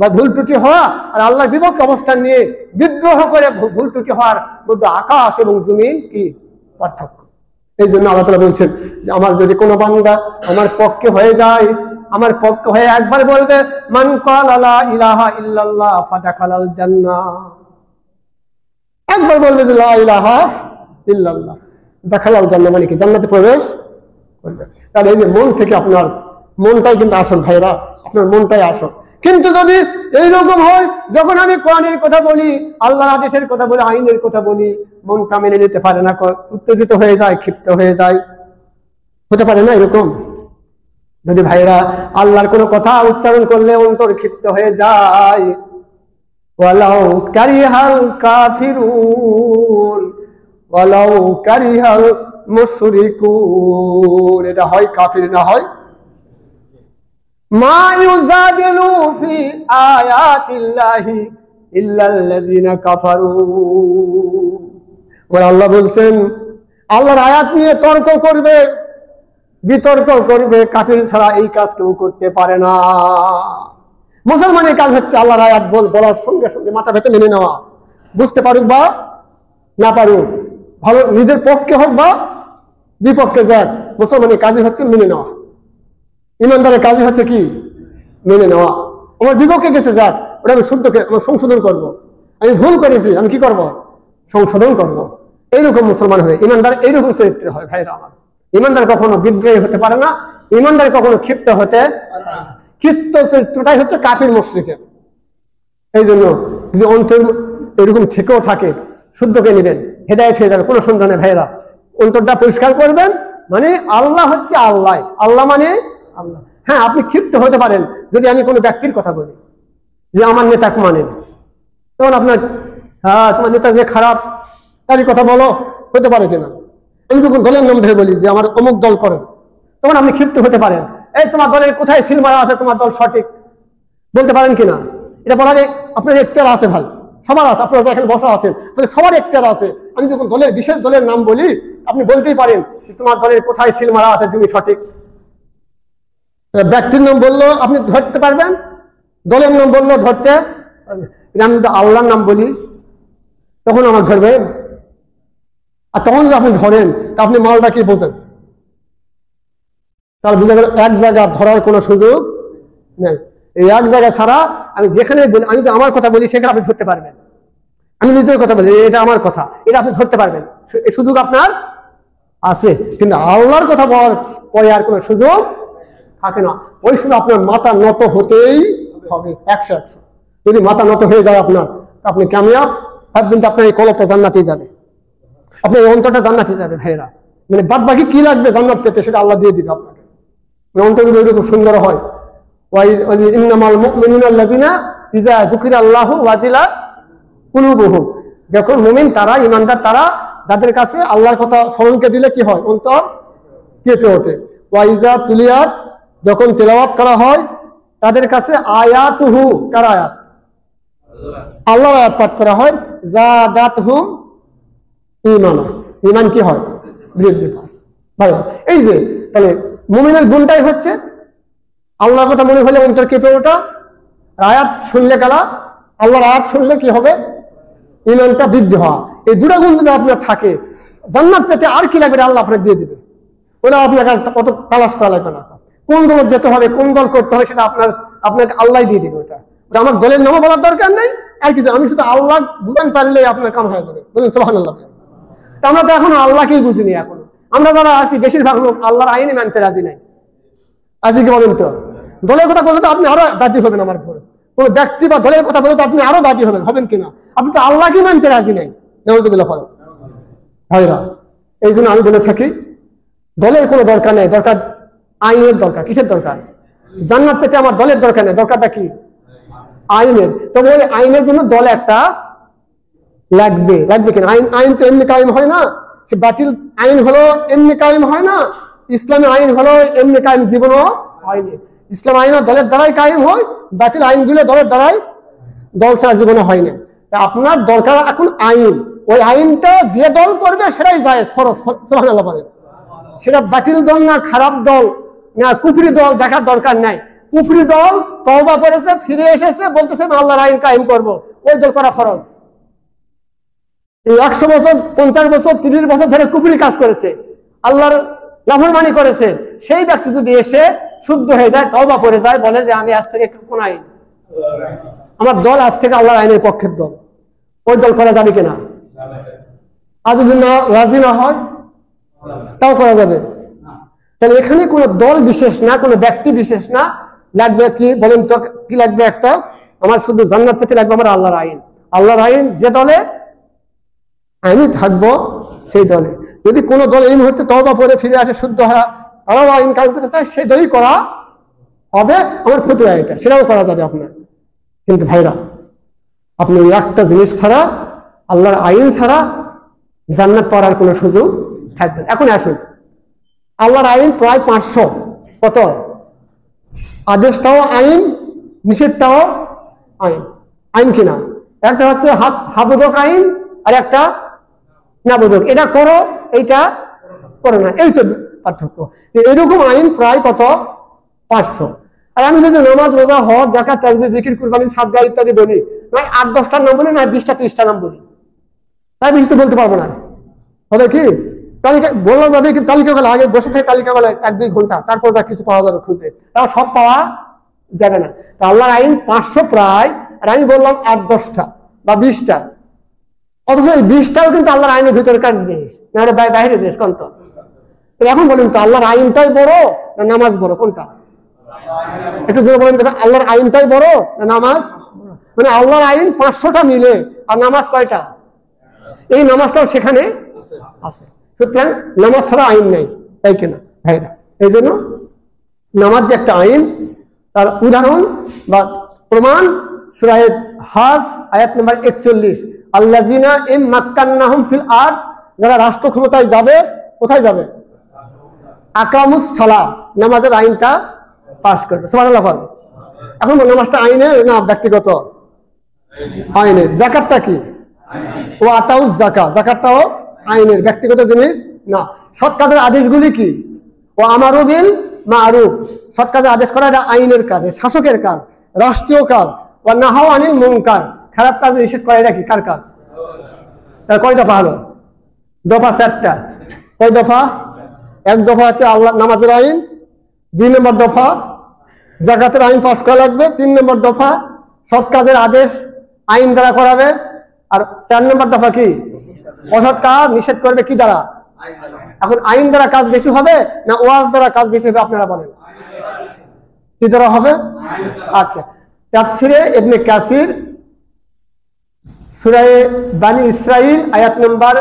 বা ভুল ত্রুটি হওয়া আর আল্লাহর বিপক্ষে অবস্থান নিয়ে বিদ্রোহ করে ভুল ত্রুটি হওয়ার মধ্যে আকাশ এবং জমিন কি পার্থক্য। এই জন্য আল্লাহ তাআলা বলছেন যে আমার যদি কোনো বান্দা আমার পক্ষে হয়ে যায়, আমার পক্ষে হয়ে একবার বলবে মান ক্বালা লা ইলাহা ইল্লাল্লাহ ফাদাখালাল জান্নাহ, একবার বলবে যে লা ইলাহা ইল্লাল্লাহ দাখালাল জান্নাহ, মানে কি জান্নাতে প্রবেশ করবে। তাহলে এই যে মন থেকে আপনার মনটাই কিন্তু আসল ভাইরা, আপনার মনটাই আসল। কিন্তু যদি এইরকম হয় যখন আমি কোরআনের কথা বলি, আল্লাহর আদেশের কথা বলি, আইনের কথা বলি, মনটা মেনে নিতে পারে না, উত্তেজিত হয়ে যায়, ক্ষিপ্ত হয়ে যায়, হতে পারে না এরকম? যদি ভাইরা আল্লাহর কোনো কথা উচ্চারণ করলে অন্তর ক্ষিপ্ত হয়ে যায়, ওয়ালাউ কারিহাল কাফিরুন ওয়ালাউ কারিহাল মুশরিকুন, এটা হয় কাফির না হয় মা ইউজাদিলু ফি আয়াতিল্লাহি ইল্লাল্লাযিনা কাফারু। ওরা আল্লাহ বলছেন আল্লাহর আয়াত নিয়ে তর্ক করবে, বিতর্ক করবে, কাফির ছাড়া এই কাজ কেউ করতে পারে না। মুসলমানের কাজ হচ্ছে আল্লাহর আয়াত বলার সঙ্গে সঙ্গে মাথা পেতে মেনে নেওয়া, বুঝতে পারুক বা না পারুক, ভালো নিজের পক্ষে হোক বা বিপক্ষে যাক, মুসলমানের কাজই হচ্ছে মেনে নেওয়া। ইমানদারের কাজই হচ্ছে কি মেনে নেওয়া। আমার বিপক্ষে গেছে যাক, ওটা আমি শুদ্ধকে আমার সংশোধন করব, আমি ভুল করেছি আমি কি করব সংশোধন করব। এইরকম মুসলমান হবে, ইমানদার এইরকম চরিত্র হয় ভাইরা আমার। ইমানদার কখনো বিদ্রোহী হতে পারে না, ইমানদার কখনো ক্ষিপ্ত হতে পারে না। ক্ষিপ্ত চরিত্রটাই হচ্ছে কাফির মুশরিকের। এই জন্য যদি অন্তর এরকম থেকেও থাকে, শুদ্ধকে নেবেন, হেদায়েত হয়ে যাবে, কোনো সন্দেহ নেই ভাইরা। অন্তরটা পরিষ্কার করবেন, মানে আল্লাহ হচ্ছে আল্লাহ, আল্লাহ মানে আল্লাহ। হ্যাঁ, আপনি ক্ষিপ্ত হতে পারেন যদি আমি কোনো ব্যক্তির কথা বলি যে আমার নেতাকে মানেন, তখন আপনার হ্যাঁ তোমার নেতা যে খারাপ তারই কথা বলো, হতে পারে কিনা। আমি যখন দলের নাম ধরে বলি যে আমার অমুক দল করেন, তখন আপনি ক্ষিপ্ত হতে পারেন, এই তোমার দলের কোথায় সিল মারা আছে, তোমার দল সঠিক, বলতে পারেন কিনা? এটা বলার আপনার এখতিয়ার আছে ভাই, সবার আছে, আপনারা এখানে বসা আছেন সবার এখতিয়ার আছে। আমি যখন দলের বিশেষ দলের নাম বলি, আপনি বলতেই পারেন তোমার দলের কোথায় সিল মারা আছে, তুমি সঠিক। ব্যক্তির নাম বললো আপনি ধরতে পারবেন, দলের নাম বললো ধরতে পারবেন। আমি যদি আল্লাহর নাম বলি তখন আমার ধরবেন, আর তখন যদি আপনি ধরেন তা আপনি মালটা কি বোঝেন, তাহলে বুঝা গেল এক জায়গা ধরার কোনো সুযোগ নেই। এই এক জায়গা ছাড়া আমি যেখানে বলি, আমি যদি আমার কথা বলি সেখানে আপনি ধরতে পারবেন। আমি নিজের কথা বলি এটা আমার কথা, এটা আপনি ধরতে পারবেন, এই সুযোগ আপনার আছে। কিন্তু আল্লাহর কথা বলার পরে আর কোনো সুযোগ থাকে না। ওই সময় আপনার মাথা নত হতেই হবে 100। যদি মাথা নত হয়ে যায় আপনার, আপনি কামিয়াব, ভাববেন আপনার এই কলবটা জান্নাতে যাবে, আপনার এই অন্তরটা জান্নাতে যাবে ভাইয়েরা। মানে বাদ বাকি কি লাগবে জান্নাত পেতে সেটা আল্লাহ দিয়ে দিবে আপনাকে। অন্তরগুলো এরকম সুন্দর হয়। ইন্নামাল মুমিনুনা আল্লাযিনা ইযা যুকিরাল্লাহু ওয়াজিলাত কুলুবুহুম, যখন মুমিন তারা, ঈমানদার তারা, যাদের কাছে আল্লাহর কথা স্মরণকে দিলে কি হয়, অন্তর কেঁপে ওঠে। ওয়াইজা তুলিয়াত, যখন তেলাওয়াত করা হয় তাদের কাছে আয়াতুহু, কার আয়াত? আল্লাহর আয়াত পাঠ করা হয়, যাদাতহুম ঈমানা, ঈমান কি হয়? বৃদ্ধি পায়। ভাই এই যে তাহলে মুমিনের গুণটাই হচ্ছে আল্লাহর কথা মনে হলে অন্তর কেঁপে ওঠা, আয়াত শুনলে কারা, আল্লাহর আয়াত শুনলে কি হবে? ঈমানটা বৃদ্ধি হওয়া। এই দুটো গুণ যদি আপনার থাকে, জান্নাত পেতে আর কি লাগবে আল্লাহ আপনাকে দিয়ে দিবে। ওরা আপনাকে কত তালাশ করা লাগবে না, কোন দল যেতে হবে, কোন দল করতে হবে সেটা আপনাকে আল্লাহ দিয়ে দিবে। ওটা আমার দলের নামও বলার দরকার নেই আর কিছু, আমি শুধু আল্লাহ বুঝান পারলে আপনার কাম হয়ে যাবে। বলুন সুবহানাল্লাহ। আমরা তো এখনো আল্লাহকেই বুঝিনি। এখনো আমরা যারা আছি বেশিরভাগ লোক আল্লাহর আইনে মানতে রাজি নাই। আজকে কি বলেন তো? দলের কথা বলতে আপনি আরো বাদী হবেন আমার উপর, কোন ব্যক্তি বা দলের কথা বলতে আপনি আরো বাদী হবেন কিনা? আপনি তো আল্লাহকেই মানতে রাজি নাই। নাউযুবিল্লাহ। ভাইরা এই জন্য আমি বলে থাকি দলের কোনো দরকার নেই, দরকার আইনের দরকার। কিসের দরকার? জান্নাত পেতে আমার দলের দরকার নেই, দরকারটা কি? আইনের। তবে ওই আইনের জন্য দল একটা লাগবে, লাগবে কিনা? আইন তো এমনি কায়েম হয় না, সে বাতিল আইন হলো এমনি কায়েম হয় না, ইসলামী আইন হলো এমনি কায়েম জীবনও হয়নি। ইসলাম আইন দলের দ্বারাই কায়েম হয়, বাতিল আইনগুলো দলের দ্বারাই, দল ছাড়া জীবনে হয় না। আপনার দরকার এখন আইন, ওই আইনটা যে দল করবে সেটাই যায় ফরজ, সুবহানাল্লাহ বলেন। সেটা বাতিল দল না খারাপ দল না কুফরি দল দেখার দরকার নাই। কুফরি দল তওবা করেছে, ফিরে এসেছে, বলতেছে আল্লাহর আইন কায়েম করব, ওই দল করা ফরজ। এই 100 বছর 50 বছর 30 বছর ধরে কুফরি কাজ করেছে, আল্লাহর নাফরমানি করেছে, সেই ব্যক্তি যদি এসে শুদ্ধ হয়ে যায়, তওবা করে যায়, বলে যে আমি আজ থেকে কোন আইন, আমার দল আজ থেকে আল্লাহর আইনের পক্ষের দল, ওই দল করা যাবে কিনা? আর যদি না রাজি না হয় তাও করা যাবে। তাহলে এখানে কোনো দল বিশেষ না, কোনো ব্যক্তি বিশেষ না, লাগবে কি বলেন তো? কি লাগবে? একটা আমার শুধু জান্নাত পেতে লাগবে আমার আল্লাহর আইন। আল্লাহর আইন যে দলে আমি থাকবো সেই দলে। যদি কোনো দল এই মুহূর্তে তওবা করে ফিরে আসে, শুদ্ধ হয়, তারাও আইন কায়েম করতে চায়, সেই দলই করা হবে। আমার ফতুয়া এটা, সেটাও করা যাবে আপনার। কিন্তু ভাইরা, আপনি একটা জিনিস ছাড়া, আল্লাহর আইন ছাড়া জান্নাত পাওয়ার কোনো সুযোগ থাকবে না। এখন আসুন, আল্লাহর আইন প্রায় 500। কত? আদেশটাও আইন, নিষেধটাও আইন। আইন কিনা? একটা হচ্ছে হাবোধক আইন, আর একটা নাবোধক। এটা করো, এইটা করো না, এই তো পার্থক্য। এরকম আইন প্রায় কত? 500। আর আমি যদি নামাজ, রোজা, হজ, যাকাত, তাসবিহ, জিকির, কুরবানি, সাদকা ইত্যাদি বলি, নয় 8-10টার নাম বলি, নয় 20টা 30টা নাম বলি, তাই বেশি তো বলতে পারবো না। হবে কি? তালিকা বলা যাবে, কিন্তু তালিকাগুলো আগে বসে থেকে তালিকাগুলো 1-2 ঘন্টা, তারপর যা কিছু পাওয়া যাবে খুঁজে, তাও সব পাওয়া যাবে না। আল্লাহর আইন 500 প্রায়, আর আমি বললাম 8-10টা বা 20টা, অথচ এই 20টাও কিন্তু আল্লাহর আইনের ভিতরকার জিনিস, না বাইরের জিনিস। কোন তো? এখন বলুন তো, আল্লাহর আইনটাই বড় না নামাজ বড়? কোনটা? একটু জোরে বলেন, আল্লাহর আইনটাই বড় না নামাজ? মানে আল্লাহর আইন 500টা মিলে, আর নামাজ কয়টা? এই নামাজটাও সেখানে আছে। সুতরাং নামাজ ছাড়া আইন নেই, তাই কিনা ভাইরা? এই জন্য নামাজ যে একটা আইন, তার উদাহরণ বা প্রমাণ সূরা হজ আয়াত নম্বর 41, আল্লাযিনা ইম্মাক্কান্নাহুম ফিল আরদ, যারা রাষ্ট্র ক্ষমতায় যাবে, কোথায় যাবে? আকামুস সালাহ, নামাজের আইনটা পাস করবে। সুবহানাল্লাহ। এখন নামাজটা আইনের না ব্যক্তিগত? আইনের। যাকাতটা কি? ও আতাউজ যাকাত, যাকাতটাও আইনের, ব্যক্তিগত জিনিস না। সৎ কাজের আদেশগুলি কি? ও আমারু বিল মারুফ, সৎ কাজের আদেশ করা, এটা আইনের কাজ, শাসকের কাজ, রাষ্ট্রীয় কাজ। ও নাহাউ আনিল মুনকার, খারাপ কাজ নিষেধ করা, এটা কি কার কাজ? তার কয় দফা হলো? দফা 4টা। কয় দফা? 1 দফা হচ্ছে আল্লাহ নামাজের আইন, 2 নম্বর দফা যাকাতের আইন পাস করা লাগবে, 3 নম্বর দফা সৎ কাজের আদেশ আইন দ্বারা করাবে, আর 4 নম্বর দফা কি? অসৎ কাজ নিষেধ করবে কি দ্বারা? এখন আইন দ্বারা কাজ বেশি হবে না ওয়াজ দ্বারা কাজ বেশি হবে? আপনারা বলেন, কি দ্বারা হবে? আচ্ছা, তাফসিরে ইবনে কাসির সূরা বানি ইসরাইল আয়াত নম্বর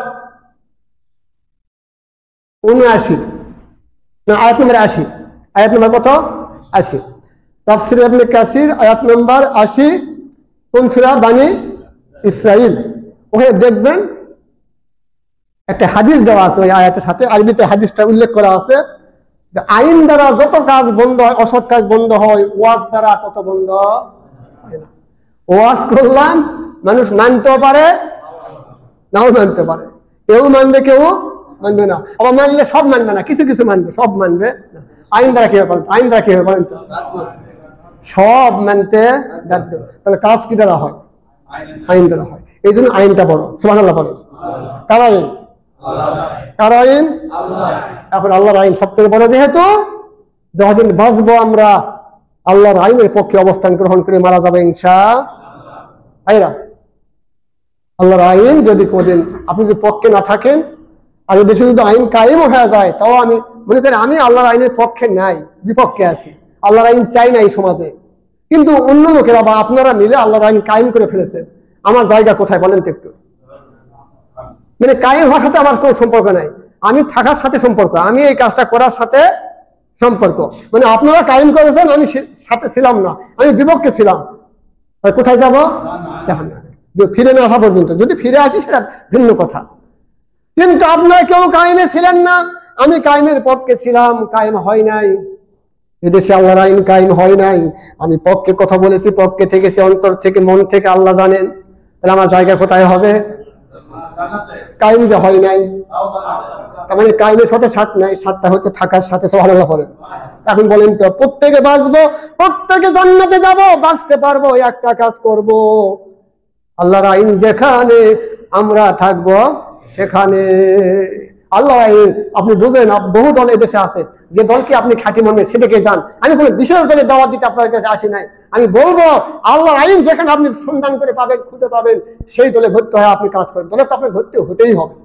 79, না আয়াত নম্বর 80, আয়াত নম্বর কত? 80। তাফসিরে ইবনে কাসির আয়াত নম্বর 80, কোন সূরা? বানি ইসরাইল। ওখানে দেখবেন একটা হাদিস দেওয়া আছে, ওই আয়াতের সাথে আরবিতে হাদিসটা উল্লেখ করা আছে যে আইন দ্বারা যত কাজ বন্ধ হয়, অসৎ কাজ বন্ধ হয়, ওয়াজ দ্বারা তত বন্ধ হয় না। ওয়াজ করলাম, মানুষ মানতেও পারে, নাও মানতে পারে, কেউ মানবে, কেউ মানবে না। আবার মানলে সব মানবে না, কিছু কিছু মানবে, সব মানবে না। আইন দ্বারা কি হবে? আইন দ্বারা কি হবে বলেন তো? সব মানতে বাধ্য। তাহলে কাজ কি দ্বারা হয়? আইন দ্বারা হয়। এই জন্য আইনটা বড়। সুবহানাল্লাহ বলেন। কার আইন? কার আইন? এখন আল্লাহর আইন সবচেয়ে বড়, যেহেতু যতদিন বাঁচবো আমরা আল্লাহর আইনের পক্ষে অবস্থান গ্রহণ করে মারা যাবে ইনশাআল্লাহ। আল্লাহর আইন যদি কোনদিন আপনি যদি পক্ষে না থাকেন, আর দেশে যদি আইন কায়েম হয়ে যায়, তাও আমি মনে করি আমি আল্লাহর আইনের পক্ষে নাই, বিপক্ষে আছি। আল্লাহর আইন চাই না এই সমাজে, কিন্তু অন্য লোকেরা বা আপনারা মিলে আল্লাহর আইন কায়েম করে ফেলেছেন। আমার জায়গা কোথায় বলেন তো একটু? মানে কায়েম হওয়ার সাথে আমার কোনো সম্পর্ক নাই, আমি থাকার সাথে সম্পর্ক, আমি এই কাজটা করার সাথে সম্পর্ক। মানে আপনারা কায়েম করেছেন, আমি সাথে ছিলাম না, আমি বিপক্ষে ছিলাম। কোথায় যাব? জাহান্নামে। ফিরে না আসা পর্যন্ত। যদি ফিরে আসি সেটা ভিন্ন কথা, কিন্তু আপনারা কেউ কায়েমে ছিলেন না, আমি কায়েমের পক্ষে ছিলাম, কায়েম হয় নাই। এদেশে আল্লাহর আইন কায়েম হয় নাই। আমি পক্ষে কথা বলেছি, পক্ষে থেকেছি, অন্তর থেকে, মন থেকে, আল্লাহ জানেন। তাহলে আমার জায়গা কোথায় হবে? কায়েম যে হয় নাই, তার মানে কায়েমের সাথে সাথ নাই, সাথটা হচ্ছে থাকার সাথে। সুবহানাল্লাহ বলেন। এখন বলেন তো, প্রত্যেকে বাঁচবো, প্রত্যেকে জান্নাতে যাব, বাঁচতে পারবো, একটা কাজ করব, আল্লাহর আইন যেখানে আমরা থাকবো সেখানে। আল্লাহ আইন আপনি বুঝেন, বহু দল এদেশে আছে, যে দলকে আপনি খাঁটি মানবেন সেটাকে যান। আমি কোনো বিশেষ দলের দাওয়াত দিতে আপনার কাছে আসি নাই। আমি বলবো আল্লাহর আইন যেখানে আপনি সন্ধান করে পাবেন, খুঁজে পাবেন, সেই দলে ভর্তি হয়ে আপনি কাজ করেন। দলে তো আপনার ভর্তি হতেই হবে।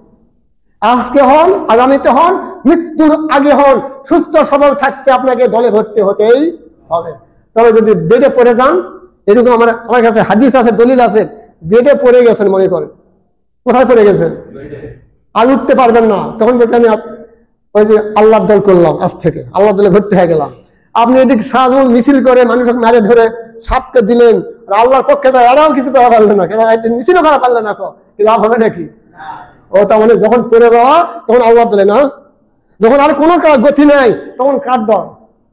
আজকে হন, আগামীতে হন, মৃত্যুর আগে হন, সুস্থ সবল থাকতে আপনাকে দলে ভর্তি হতেই হবে। তবে যদি বেডে পড়ে যান, এরকম আমার কাছে হাদিস আছে, দলিল আছে, বেডে পড়ে গেছেন, মনে করেন কোথায় পড়ে গেছেন, আর উঠতে পারবেন না, তখন বলতে আমি ওই যে আল্লাহর দল করলাম, আজ থেকে আল্লাহর দলে ভর্তি হয়ে গেলাম। আপনি এদিকে সারাজীবন মিছিল করে মানুষকে মারে ধরে সাপকে দিলেন, আর আল্লাহর পক্ষে তো এরাও কিছু করা পারলেন না, কেন মিছিলও করা পারলেন না, কি লাভ হবে নাকি? ও তার মানে যখন পড়ে যাওয়া তখন আল্লাহ দলে না, যখন আর কোনো গতি নাই তখন কার দল?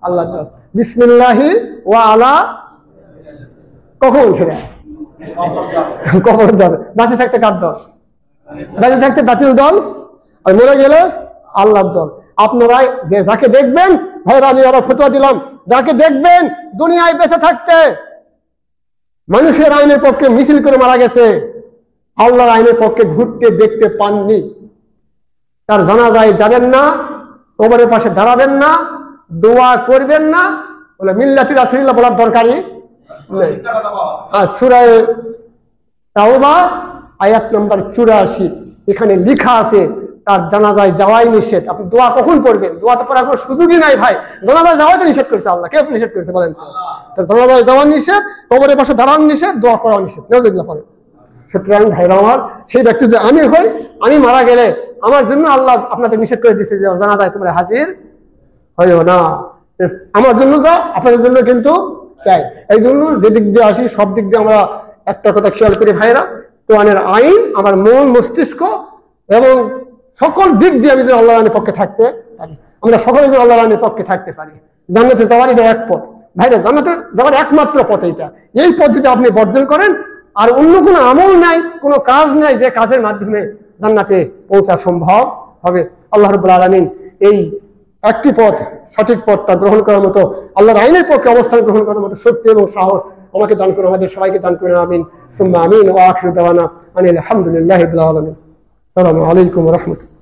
আল্লাহ দল। বিসমিল্লাহি ওয়া আলা, কখন সেটা কখন দল? বাঁচে থাকতে কার দল? বেঁচে থাকতে বাতিল দল, আর মরে গেলে আল্লাহর দল। আপনারা যে যাকে দেখবেন, ভাইরা আমি আবার ফতোয়া দিলাম, যাকে দেখবেন দুনিয়ায় বেঁচে থাকতে মানুষের আইনের পক্ষে মিছিল করে মারা গেছে, আল্লাহর আইনের পক্ষে ঘুরতে দেখতে পাননি, তার জানাজায় যাবেন না, কবরের পাশে দাঁড়াবেন না, দোয়া করবেন না, বলে মিল্লাতি রাসূলুল্লাহ বলার দরকারই নেই। আর সূরা তাওবা আয়াত নম্বর 84 এখানে লেখা আছে তার জানাজায় যাওয়াই নিষেধ। আপনি দোয়া কখন পড়বেন? দোয়া তো পড়ার কোনো সুযোগই নাই ভাই। জানাজায় যাওয়াই তো নিষেধ করেছে আল্লাহ। কে নিষেধ করেছে বলেন তো? জানাজায় যাওয়া নিষেধ, কবরের পাশে দাঁড়ানো নিষেধ, দোয়া করাও নিষেধ। নাউযুবিল্লাহ পড়ে। সুতরাং ভাইরা আমার, সেই ব্যক্তি যে আমি হই, আমি মারা গেলে আমার জন্য আল্লাহ আপনাদের নিষেধ করে দিচ্ছে যে জানাজায় তোমরা হাজির হইও না। আমার জন্য যা, আপনাদের জন্য কিন্তু তাই। এই জন্য যে দিক দিয়ে আসি সব দিক দিয়ে আমরা একটা কথা খেয়াল করি ভাইরা, কোরআনের আইন আমার মন, মস্তিষ্ক এবং সকল দিক দিয়ে আমি যদি আল্লাহর আইনের পক্ষে থাকতে পারি, আমরা সকলে যদি আল্লাহর আইনের পক্ষে থাকতে পারি, জান্নাতে যাওয়ার এটা এক পথ ভাইরা, জান্নাতে যাওয়ার একমাত্র পথ এইটা। এই পথ যদি আপনি বর্জন করেন, আর অন্য কোনো আমল নাই, কোনো কাজ নাই যে কাজের মাধ্যমে জান্নাতে পৌঁছা সম্ভব হবে। আল্লাহ রাব্বুল আলামিন এই একটি পথ, সঠিক পথটা গ্রহণ করার মতো, আল্লাহর আইনের পক্ষে অবস্থান গ্রহণ করার মতো শক্তি এবং সাহস আমাকে দান করুন, আমাদের সবাইকে দান করুন। আমিন সুম্মা আমিন। ওয়া আখিরু দাওয়ানা আনিল হামদুলিল্লাহি রাব্বিল আলামিন। আসসালামু আলাইকুম ওয়া রাহমাতুল্লাহ।